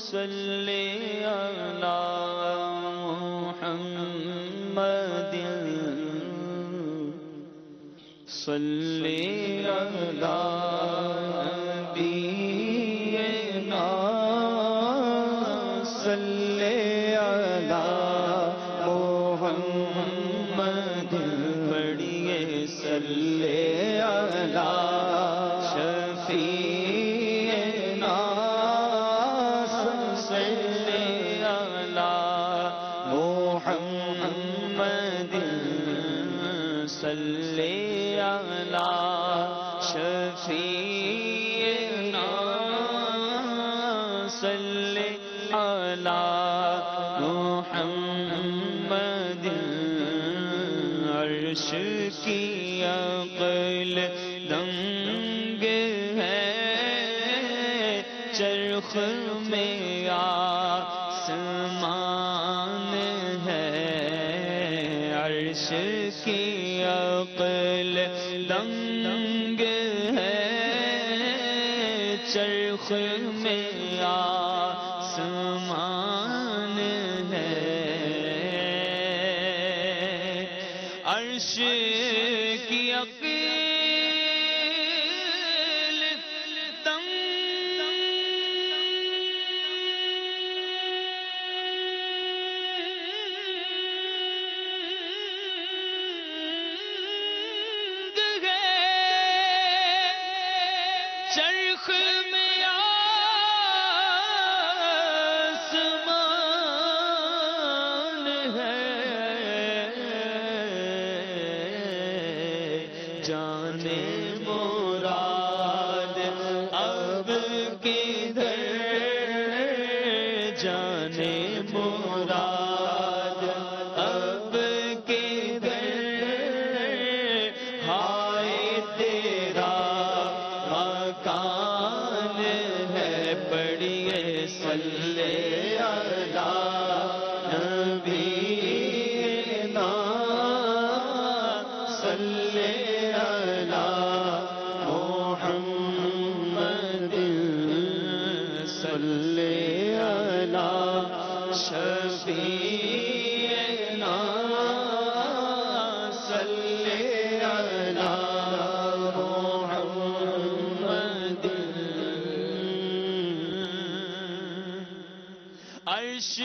صلی علی محمد صلی علی نبینا صلی علی محمد پڑھیے صلی علی شفیعنا صلی علی محمد صلی علی شفیعنا صلی علی محمد عرش کی عقل دنگ ہے چرخ میں آسمان ہے عرش کی عقل دنگ ہے چرخ میں آسمان ہے عرش کی عقل چرخ میں آسمان ہے جانے مراد اب کدھر جانے مراد اب کدھر ہائے تیرا مکان ہے پڑھیے صلی علی نبینا صلی علی محمد صلی علی شفیعنا صلی علی عرش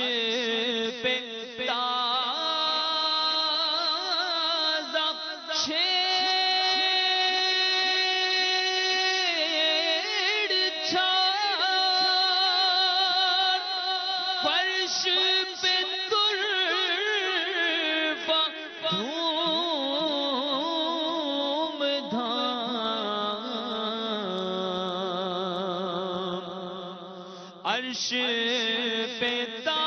پہ تازہ چھیڑ چھاڑ فرش پہ طرفہ دھوم دھام عرش پہ تازہ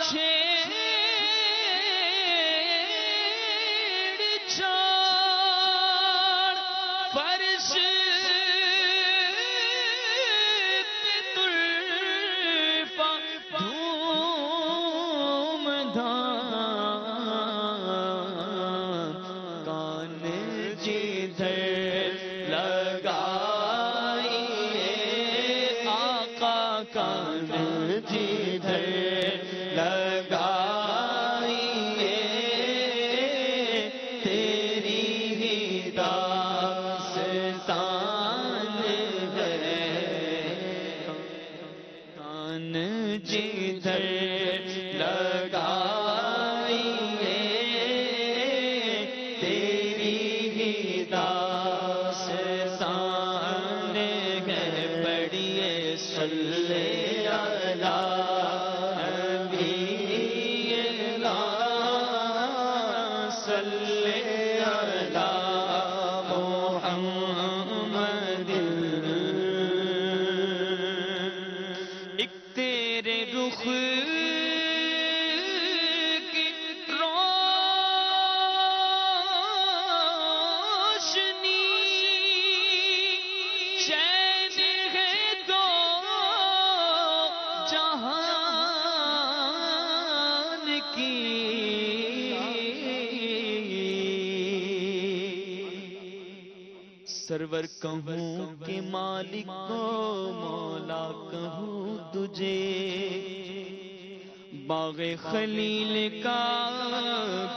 چھیڑ چھاڑ فرش پہ طرفہ دھوم دھام کان جدھر لگائیے کان جدھر لگائیے تیری ہی داستان ہے کان جدھر لگائیے تیری ہی داستان ہے پڑھیے صلی علی نبینا صلی علی محمد ایک تیرے رخ کی روشنی چین ہے دو جہان کی سرور کہوں کہ مالک کو مولا کہوں تجھے، باغ خلیل کا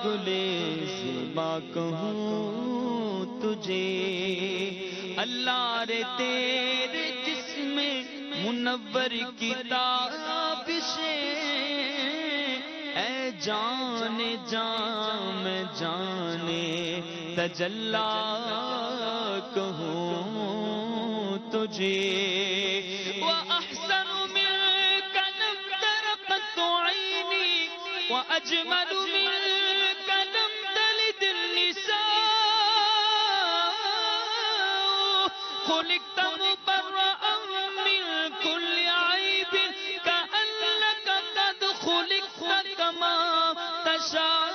گلے زیبا کہوں تجھے، اللہ رے تیرے جسم منور کی تابشیں، اے جان جان میں جانے تجلا کہوں تجھے، وَأَحْسَنُ مِنْكَ لَمْ تَرَ قَطُّ عَيْنِي وَأَجْمَلُ مِنْكَ لَمْ تَلِدِ النِّسَاءُ، خُلِقْتَ مُبَرَّأً مِنْ كُلِّ عَيْبٍ كَأَنَّكَ قَدْ خُلِقْتَ كَمَا تَشَاءُ،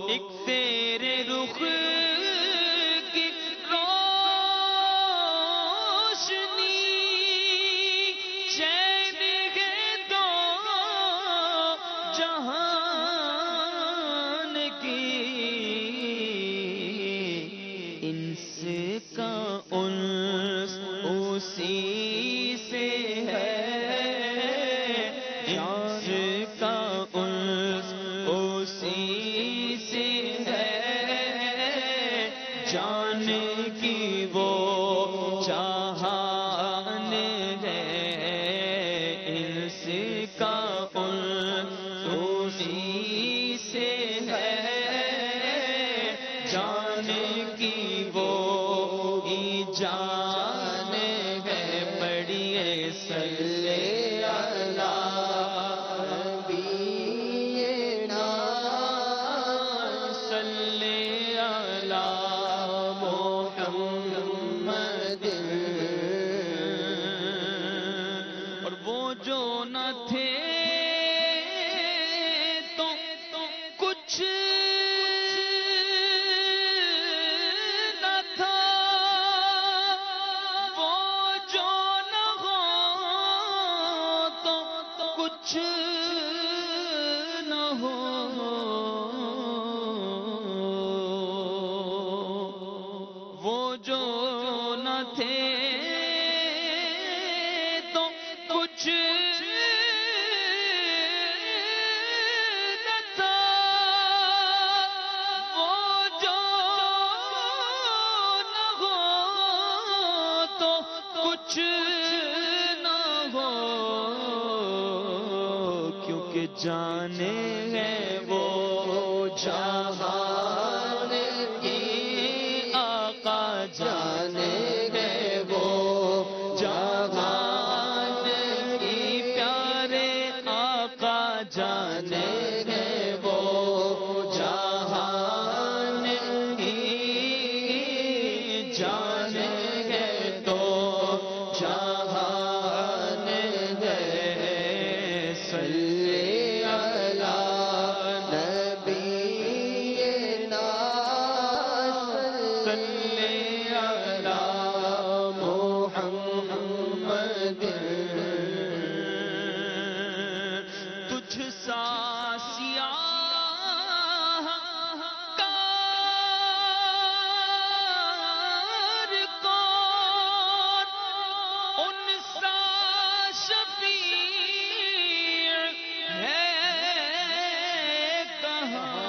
ایک تیرے رخ کی روشنی چین ہے دو جہان کی، انس کا انس اسی سے ہے، انس کا انس اسی سے ہے، جان کی وہ چاہان ہے، انس کا انس اسی سے ہے، جان کی وہ جان ہے، پڑھیے صلی علی نبینا صلی علی محمد، اور وہ جو نہ تھے تو کچھ نہ تھا، وہ جو نہ ہو تو کچھ نہ ہو، وہ جو نہ تھے تو کچھ نہ تھا، وہ جو نہ ہو تو کچھ نہ ہو، کیونکہ جانے ہے وہ جہان کی آقا، جانے ہے وہ جہان کی پیارے آقا، جانے ہے وہ جہان کی، جانے ہے تو جہان ہے، صلی علی نبینا صلی علی محمد، تجھ سا سیاہ کار کون، ان سا شفیع ہے کہاں،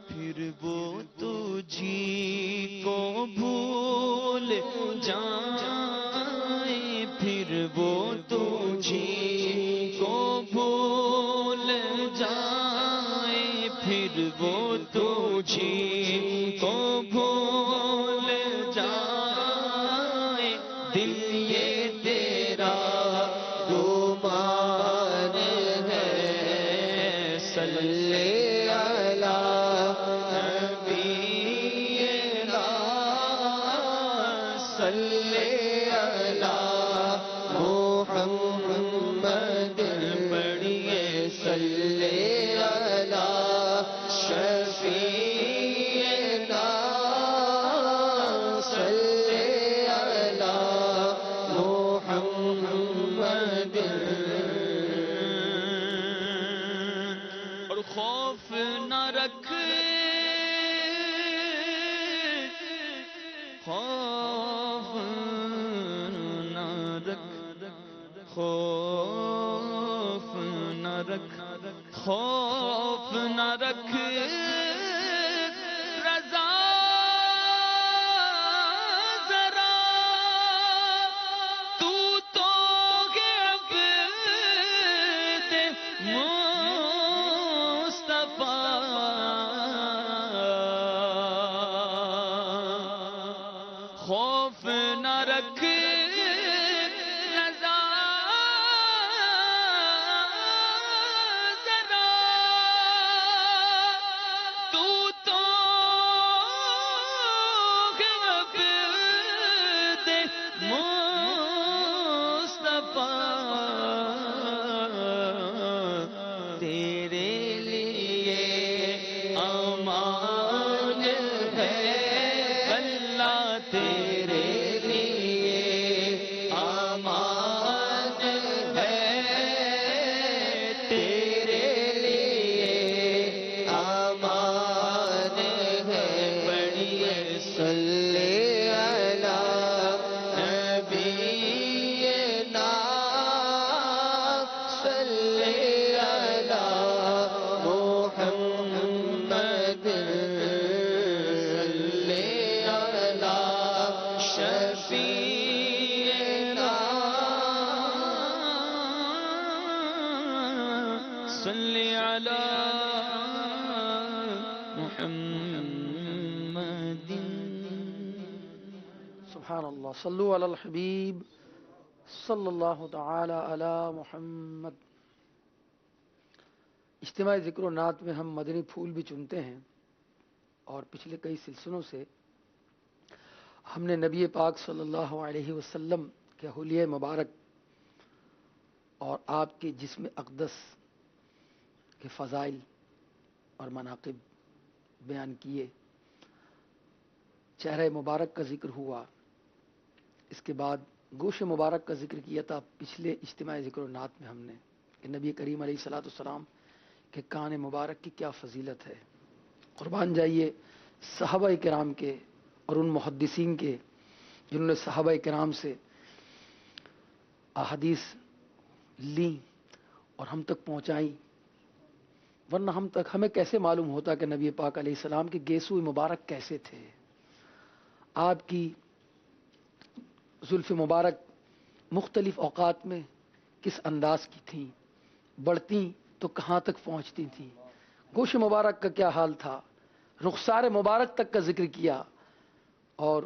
پھر وہ تجھی کو بھول جائیں، پھر وہ تجھی کو بھول جائیں، پھر وہ تجھی کو بھول جائیں، دل یہ تیرا گمان ہے، صلی علی نبینا صلی علی محمد، پڑھیے صلی علی شفیعنا صلی علی محمد، خوف نہ رکھ، خوف نہ رکھ، رضا ذرا تو ہے عبد مصطفیٰ، خوف نہ رکھ، رضا ذرا تو ہے عبد مصطفیٰ، تیرے لیے امان ہے اللہ، تیرے لیے امان ہے، تیرے لیے امان ہے، پڑھیے صلی علی نبینا، صلی علی محمد، صلی علی شفیعنا، صلی علی محمد۔ سبحان اللہ، صلو علی الحبیب صلی اللہ تعالی علی محمد۔ اجتماع ذکر و نعت میں ہم مدنی پھول بھی چنتے ہیں، اور پچھلے کئی سلسلوں سے ہم نے نبی پاک صلی اللہ علیہ وسلم کے حلیہ مبارک اور آپ کے جسم اقدس کے فضائل اور مناقب بیان کیے، چہرہ مبارک کا ذکر ہوا، اس کے بعد گوش مبارک کا ذکر کیا تھا پچھلے اجتماع ذکر و نعت میں ہم نے، کہ نبی کریم علیہ الصلوۃ والسلام کے کان مبارک کی کیا فضیلت ہے۔ قربان جائیے صحابہ کرام کے اور ان محدثین کے جنہوں نے صحابہ کرام سے احادیث لیں اور ہم تک پہنچائیں، ورنہ ہمیں کیسے معلوم ہوتا کہ نبی پاک علیہ السلام کے گیسو مبارک کیسے تھے، آپ کی زلف مبارک مختلف اوقات میں کس انداز کی تھیں، بڑھتی تو کہاں تک پہنچتی تھیں، گوش مبارک کا کیا حال تھا، رخسار مبارک تک کا ذکر کیا، اور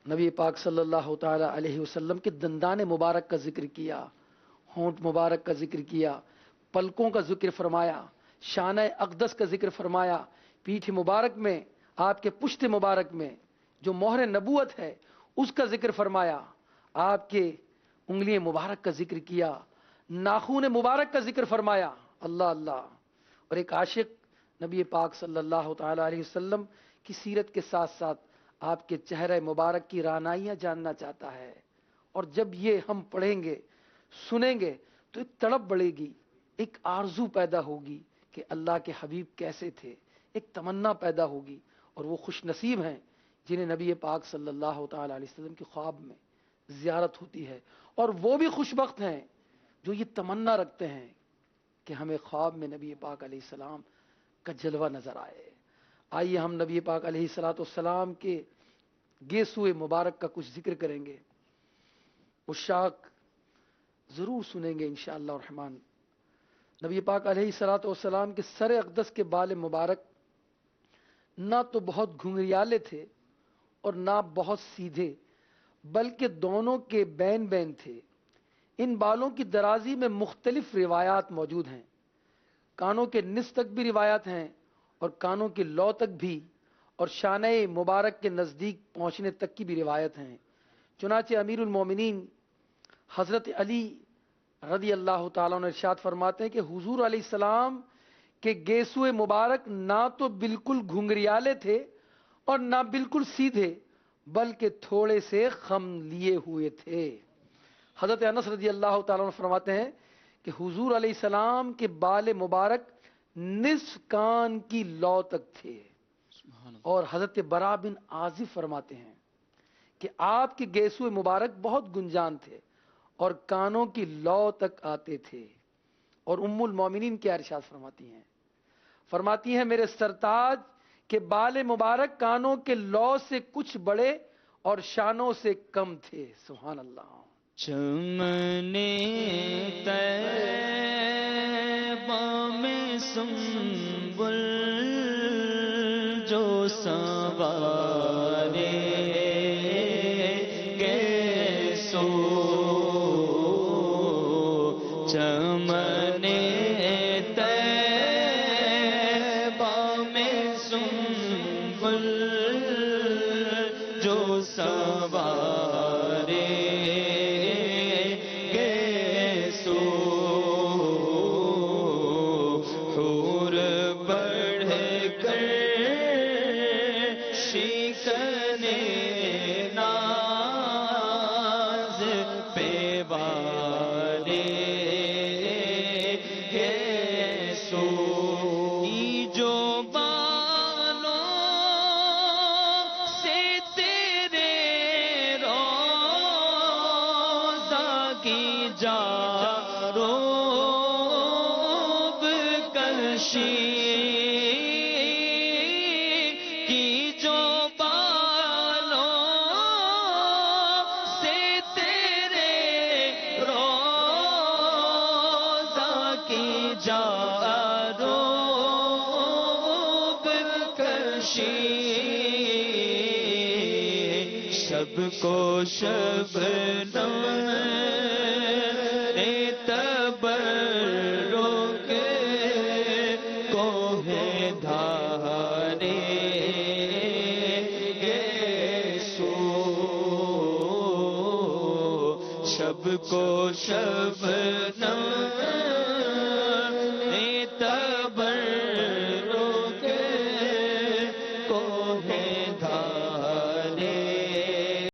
نبی پاک صلی اللہ تعالی علیہ وسلم کے دندان مبارک کا ذکر کیا، ہونٹ مبارک کا ذکر کیا، پلکوں کا ذکر فرمایا، شانہ اقدس کا ذکر فرمایا، پیٹھ مبارک میں آپ کے پشت مبارک میں جو مہر نبوت ہے اس کا ذکر فرمایا، آپ کے انگلی مبارک کا ذکر کیا، ناخون مبارک کا ذکر فرمایا، اللہ اللہ۔ اور ایک عاشق نبی پاک صلی اللہ تعالی علیہ وسلم کی سیرت کے ساتھ ساتھ آپ کے چہرہ مبارک کی رعنائیاں جاننا چاہتا ہے، اور جب یہ ہم پڑھیں گے سنیں گے تو ایک تڑپ بڑھے گی، ایک آرزو پیدا ہوگی کہ اللہ کے حبیب کیسے تھے، ایک تمنا پیدا ہوگی، اور وہ خوش نصیب ہیں جنہیں نبی پاک صلی اللہ تعالی علیہ وسلم کی خواب میں زیارت ہوتی ہے، اور وہ بھی خوش بخت ہیں جو یہ تمنا رکھتے ہیں کہ ہمیں خواب میں نبی پاک علیہ السلام کا جلوہ نظر آئے۔ آئیے ہم نبی پاک علیہ السلام کے گیسوئے مبارک کا کچھ ذکر کریں گے، عشاق ضرور سنیں گے انشاءاللہ الرحمن۔ نبی پاک علیہ السلام کے سر اقدس کے بال مبارک نہ تو بہت گھنگریالے تھے اور نہ بہت سیدھے، بلکہ دونوں کے بین بین تھے۔ ان بالوں کی درازی میں مختلف روایات موجود ہیں، کانوں کے نصف تک بھی روایات ہیں اور کانوں کی لو تک بھی، اور شانہ مبارک کے نزدیک پہنچنے تک کی بھی روایت ہیں۔ چنانچہ امیر المومنین حضرت علی رضی اللہ تعالیٰ عنہ ارشاد فرماتے ہیں کہ حضور علیہ السلام کے گیسوئے مبارک نہ تو بالکل گھنگریالے تھے اور نہ بالکل سیدھے، بلکہ تھوڑے سے خم لیے ہوئے تھے۔ حضرت انس رضی اللہ تعالیٰ عنہ فرماتے ہیں کہ حضور علیہ السلام کے بال مبارک نصف کان کی لو تک تھے، اور حضرت برا بن عازب فرماتے ہیں کہ آپ کے گیسوئے مبارک بہت گنجان تھے اور کانوں کی لو تک آتے تھے. اور ام المومنین کیا ارشاد فرماتی ہیں میرے سرتاج کے بال مبارک کانوں کے لو سے کچھ بڑے اور شانوں سے کم تھے. سبحان اللہ. چمن طیبہ میں سنبل جو سنوارے کیسو چمن طیبہ میں سنبل جو سنوارے حور بڑھ کر شکن ناز پہ والے سو جو بالوں سے تیرے روضہ کی جا روب کشی کی جو بالوں سے تیرے روضہ کی جا روب کشی شب کو شبنم تبرک کوہ دھارے سو شب کو شبنم